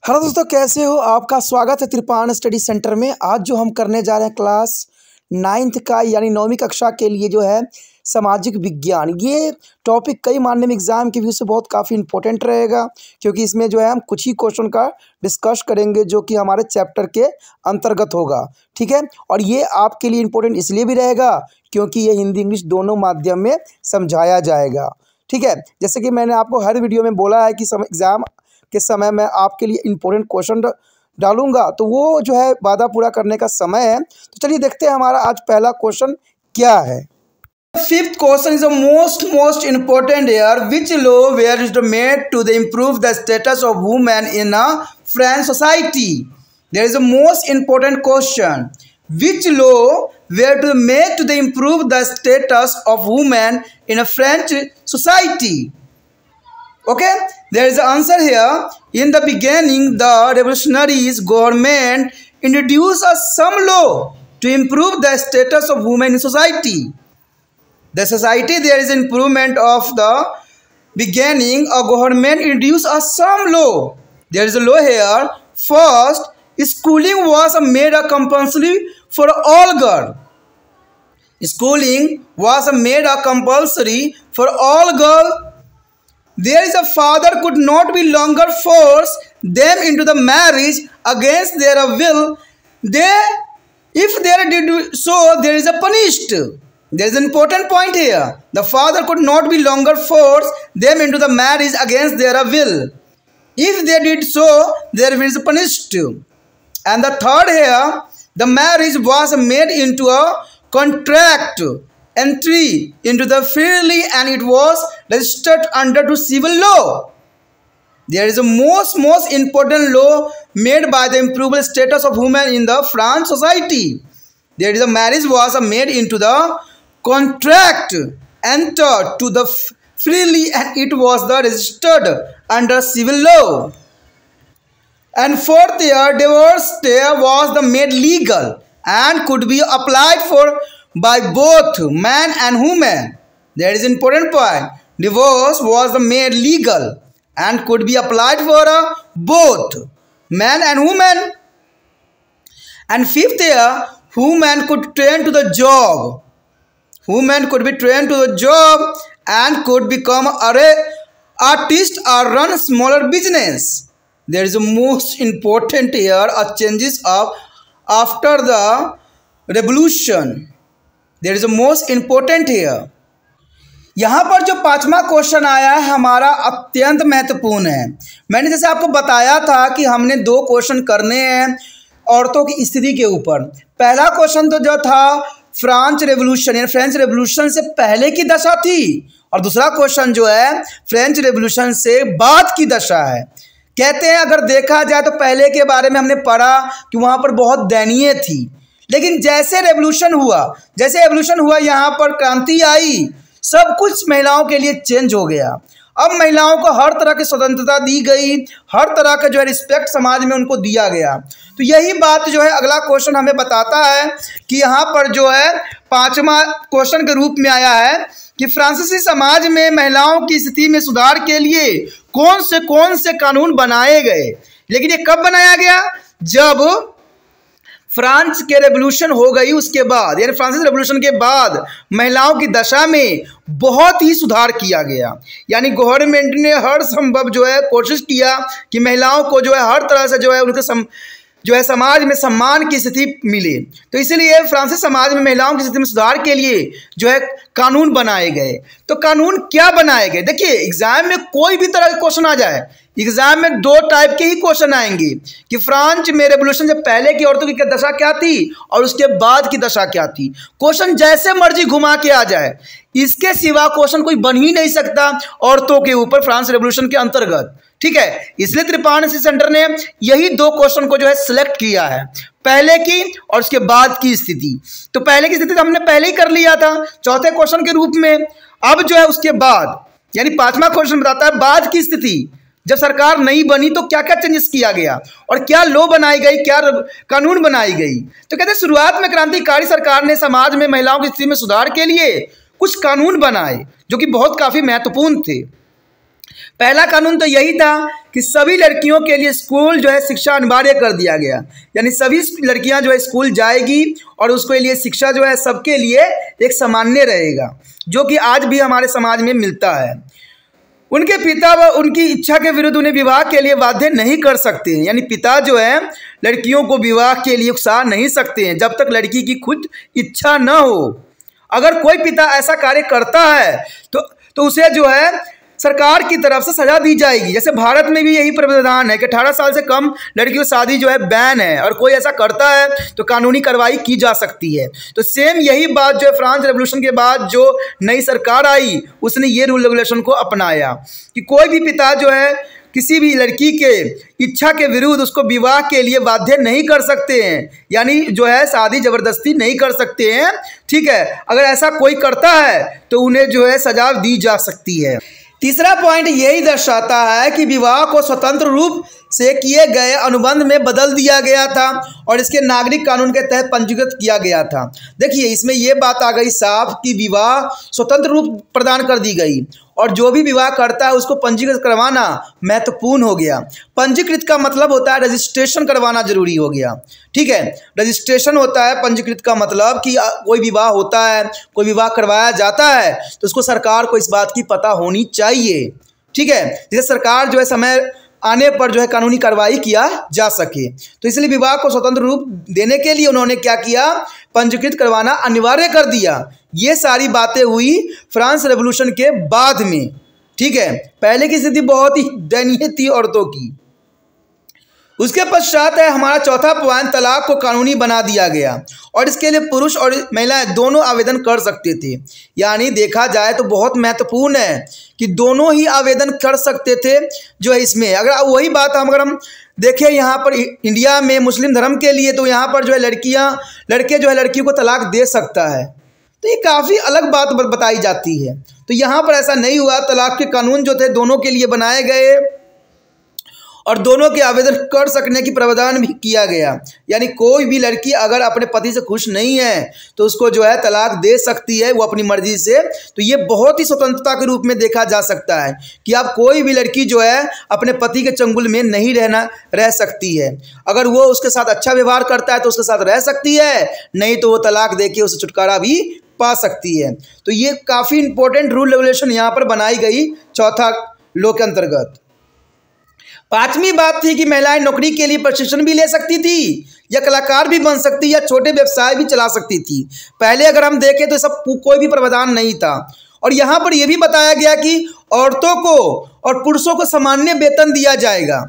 Hello दोस्तों, कैसे हो? आपका स्वागत है त्रिपाण स्टडी सेंटर में। आज जो हम करने जा रहे हैं क्लास 9th का यानी 9वीं कक्षा के लिए जो है सामाजिक विज्ञान। ये टॉपिक कई माध्यमिक एग्जाम के व्यू से बहुत काफ़ी इंपॉर्टेंट रहेगा, क्योंकि इसमें जो है हम कुछ ही क्वेश्चन का डिस्कस करेंगे जो कि हमारे चैप्टर के अंतर्गत होगा। ठीक है, और ये आपके लिए इम्पोर्टेंट इसलिए भी रहेगा क्योंकि ये हिंदी इंग्लिश दोनों माध्यम में समझाया जाएगा। ठीक है, जैसे कि मैंने आपको हर वीडियो में बोला है कि एग्ज़ाम के समय मैं आपके लिए इम्पोर्टेंट क्वेश्चन डालूंगा, तो वो जो है वादा पूरा करने का समय है। तो चलिए देखते हैं हमारा आज पहला क्वेश्चन क्या है। Fifth question is the most important here. Which law were is made to the improve the status of women in a French society? There is the most important question. Which law were to made to the improve the status of women in a French society? Okay, there is an answer here. In the beginning, the revolutionaries government introduced some law to improve the status of women in society. The society, there is improvement of the beginning. A government introduced some law. There is a law here. First, schooling was made a compulsory for all girls. Schooling was made a compulsory for all girls. There is a father could not be longer force them into the marriage against their will. If they did so, there is a punished. There is an important point here. The father could not be longer force them into the marriage against their will. If they did so, there is a punished. And the third here, the marriage was made into a contract entry into the freely and it was registered under to civil law. There is a most important law made by the improved status of women in the French society. There is a marriage was made into the contract entered to the freely and it was the registered under civil law. And fourth year, divorce was the made legal and could be applied for by both man and woman. There is an important point. Divorce was made legal and could be applied for both man and woman. And fifth year, women could train to the job. Women could be trained to the job and could become an artist or run smaller business. There is a most important here a changes of after the revolution. There is a most important here. यहाँ पर जो पांचवा question आया है हमारा अत्यंत महत्वपूर्ण है। मैंने जैसे आपको बताया था कि हमने दो क्वेश्चन करने हैं औरतों की स्थिति के ऊपर। पहला क्वेश्चन तो जो था फ्रेंच रेवोल्यूशन यानी फ्रेंच रेवोल्यूशन से पहले की दशा थी, और दूसरा क्वेश्चन जो है फ्रेंच रेवोल्यूशन से बाद की दशा है। कहते हैं अगर देखा जाए तो पहले के बारे में हमने पढ़ा कि वहाँ पर बहुत दयनीय थी, लेकिन जैसे रेवोल्यूशन हुआ यहाँ पर क्रांति आई, सब कुछ महिलाओं के लिए चेंज हो गया। अब महिलाओं को हर तरह की स्वतंत्रता दी गई, हर तरह का जो है रिस्पेक्ट समाज में उनको दिया गया। तो यही बात जो है अगला क्वेश्चन हमें बताता है कि यहाँ पर जो है पांचवा क्वेश्चन के रूप में आया है कि फ्रांसीसी समाज में महिलाओं की स्थिति में सुधार के लिए कौन से कानून बनाए गए। लेकिन ये कब बनाया गया? जब फ्रांस के रेवोल्यूशन हो गई उसके बाद, यानी फ्रांसीसी रेवोल्यूशन के बाद महिलाओं की दशा में बहुत ही सुधार किया गया। यानी गवर्नमेंट ने हर संभव जो है कोशिश किया कि महिलाओं को जो है हर तरह से जो है उनके जो है समाज में सम्मान की स्थिति मिले। तो इसीलिए फ्रांसीसी समाज में महिलाओं की स्थिति में सुधार के लिए जो है कानून बनाए गए। तो कानून क्या बनाए गए? देखिए, एग्जाम में कोई भी तरह का क्वेश्चन आ जाए, एग्जाम में दो टाइप के ही क्वेश्चन आएंगे कि फ्रांस में रेवोल्यूशन से पहले की औरतों की दशा क्या थी और उसके बाद की दशा क्या थी। क्वेश्चन जैसे मर्जी घुमा के आ जाए, इसके सिवा क्वेश्चन कोई बन ही नहीं सकता औरतों के ऊपर फ्रांस रेवोल्यूशन के अंतर्गत। ठीक है, इसलिए त्रिपाण स्टडी सेंटर ने यही दो क्वेश्चन को जो है सिलेक्ट किया है, पहले की और उसके बाद की स्थिति। तो पहले की स्थिति तो हमने पहले ही कर लिया था चौथे क्वेश्चन के रूप में। अब जो है उसके बाद यानी पांचवा क्वेश्चन बताता है बाद की स्थिति, जब सरकार नहीं बनी तो क्या क्या चेंजेस किया गया और क्या लॉ बनाई गई, क्या कानून बनाई गई। तो कहते हैं शुरुआत में क्रांतिकारी सरकार ने समाज में महिलाओं की स्थिति में सुधार के लिए कुछ कानून बनाए जो कि बहुत काफी महत्वपूर्ण थे। पहला कानून तो यही था कि सभी लड़कियों के लिए स्कूल जो है शिक्षा अनिवार्य कर दिया गया, यानी सभी लड़कियां जो है स्कूल जाएगी और उसके लिए शिक्षा जो है सबके लिए एक सामान्य रहेगा, जो कि आज भी हमारे समाज में मिलता है। उनके पिता व उनकी इच्छा के विरुद्ध उन्हें विवाह के लिए बाध्य नहीं कर सकते हैं, यानी पिता जो है लड़कियों को विवाह के लिए उकसा नहीं सकते हैं जब तक लड़की की खुद इच्छा न हो। अगर कोई पिता ऐसा कार्य करता है तो उसे जो है सरकार की तरफ से सजा दी जाएगी। जैसे भारत में भी यही प्रावधान है कि 18 साल से कम लड़कियों की शादी जो है बैन है, और कोई ऐसा करता है तो कानूनी कार्रवाई की जा सकती है। तो सेम यही बात जो है फ्रांस रेवोल्यूशन के बाद जो नई सरकार आई उसने ये रूल रेगुलेशन को अपनाया कि कोई भी पिता जो है किसी भी लड़की के इच्छा के विरुद्ध उसको विवाह के लिए बाध्य नहीं कर सकते हैं, यानी जो है शादी जबरदस्ती नहीं कर सकते हैं। ठीक है, अगर ऐसा कोई करता है तो उन्हें जो है सजा दी जा सकती है। तीसरा पॉइंट यही दर्शाता है कि विवाह को स्वतंत्र रूप से किए गए अनुबंध में बदल दिया गया था और इसके नागरिक कानून के तहत पंजीकृत किया गया था। देखिए, इसमें यह बात आ गई साफ कि विवाह स्वतंत्र रूप प्रदान कर दी गई और जो भी विवाह करता है उसको पंजीकृत करवाना महत्वपूर्ण हो गया। पंजीकृत का मतलब होता है रजिस्ट्रेशन करवाना जरूरी हो गया। ठीक है, रजिस्ट्रेशन होता है पंजीकृत का मतलब कि कोई विवाह होता है, कोई विवाह करवाया जाता है तो उसको सरकार को इस बात की पता होनी चाहिए। ठीक है, जैसे सरकार जो है समय आने पर जो है कानूनी कार्रवाई किया जा सके, तो इसलिए विवाह को स्वतंत्र रूप देने के लिए उन्होंने क्या किया, पंजीकृत करवाना अनिवार्य कर दिया। ये सारी बातें हुई फ्रांस रेवोल्यूशन के बाद में। ठीक है, पहले की स्थिति बहुत ही दयनीय थी औरतों की। उसके पश्चात है हमारा चौथा पॉइंट, तलाक को कानूनी बना दिया गया और इसके लिए पुरुष और महिलाएं दोनों आवेदन कर सकते थे। यानी देखा जाए तो बहुत महत्वपूर्ण है कि दोनों ही आवेदन कर सकते थे जो है इसमें। अगर वही बात अगर हम देखें यहाँ पर इंडिया में मुस्लिम धर्म के लिए, तो यहाँ पर जो है लड़के जो है लड़की को तलाक दे सकता है, तो ये काफ़ी अलग बात बताई जाती है। तो यहाँ पर ऐसा नहीं हुआ, तलाक के कानून जो थे दोनों के लिए बनाए गए और दोनों के आवेदन कर सकने की प्रावधान भी किया गया। यानी कोई भी लड़की अगर अपने पति से खुश नहीं है तो उसको जो है तलाक दे सकती है वो अपनी मर्जी से। तो ये बहुत ही स्वतंत्रता के रूप में देखा जा सकता है कि अब कोई भी लड़की जो है अपने पति के चंगुल में नहीं रह सकती है। अगर वो उसके साथ अच्छा व्यवहार करता है तो उसके साथ रह सकती है, नहीं तो वो तलाक दे के उसे छुटकारा भी पा सकती है। तो ये काफ़ी इंपॉर्टेंट रूल रेगुलेशन यहाँ पर बनाई गई चौथा लॉ के अंतर्गत। पांचवी बात थी कि महिलाएं नौकरी के लिए प्रशिक्षण भी ले सकती थी या कलाकार भी बन सकती या छोटे व्यवसाय भी चला सकती थी। पहले अगर हम देखें तो सब कोई भी प्रावधान नहीं था। और यहाँ पर यह भी बताया गया कि औरतों को और पुरुषों को सामान्य वेतन दिया जाएगा।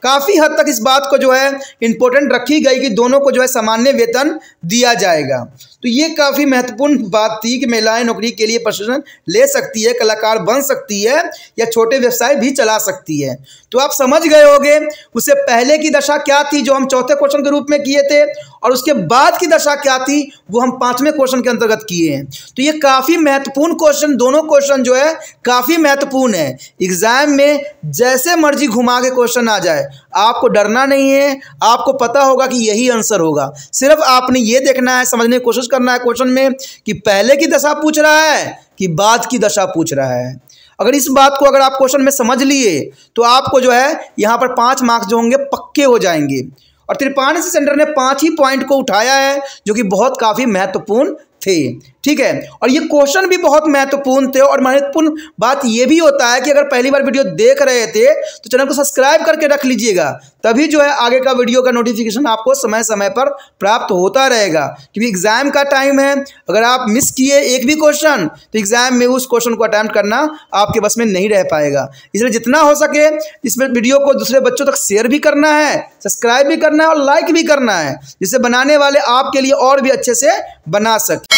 काफ़ी हद तक इस बात को जो है इम्पोर्टेंट रखी गई कि दोनों को जो है सामान्य वेतन दिया जाएगा। तो ये काफ़ी महत्वपूर्ण बात थी कि महिलाएं नौकरी के लिए प्रशिक्षण ले सकती है, कलाकार बन सकती है या छोटे व्यवसाय भी चला सकती है। तो आप समझ गए होंगे उससे पहले की दशा क्या थी जो हम चौथे क्वेश्चन के रूप में किए थे, और उसके बाद की दशा क्या थी वो हम पांचवें क्वेश्चन के अंतर्गत किए हैं। तो ये काफ़ी महत्वपूर्ण क्वेश्चन, दोनों क्वेश्चन जो है काफ़ी महत्वपूर्ण है। एग्जाम में जैसे मर्जी घुमा के क्वेश्चन आ जाए, आपको डरना नहीं है, आपको पता होगा कि यही आंसर होगा। सिर्फ आपने ये देखना है, समझने की कोशिश करना है क्वेश्चन में कि पहले की दशा पूछ रहा है कि बाद की दशा पूछ रहा है। अगर इस बात को अगर आप क्वेश्चन में समझ लिए तो आपको जो है यहाँ पर 5 मार्क्स जो होंगे पक्के हो जाएंगे। और त्रिपाण सेंटर ने 5 ही पॉइंट को उठाया है जो कि बहुत काफ़ी महत्वपूर्ण थे। ठीक है, और ये क्वेश्चन भी बहुत महत्वपूर्ण थे। और महत्वपूर्ण बात ये भी होता है कि अगर पहली बार वीडियो देख रहे थे तो चैनल को सब्सक्राइब करके रख लीजिएगा, तभी जो है आगे का वीडियो का नोटिफिकेशन आपको समय समय पर प्राप्त होता रहेगा। क्योंकि एग्जाम का टाइम है, अगर आप मिस किए एक भी क्वेश्चन तो एग्जाम में उस क्वेश्चन को अटेम्प्ट करना आपके बस में नहीं रह पाएगा। इसलिए जितना हो सके इस वीडियो को दूसरे बच्चों तक शेयर भी करना है, सब्सक्राइब भी करना है और लाइक भी करना है, जिससे बनाने वाले आपके लिए और भी अच्छे से बना सके।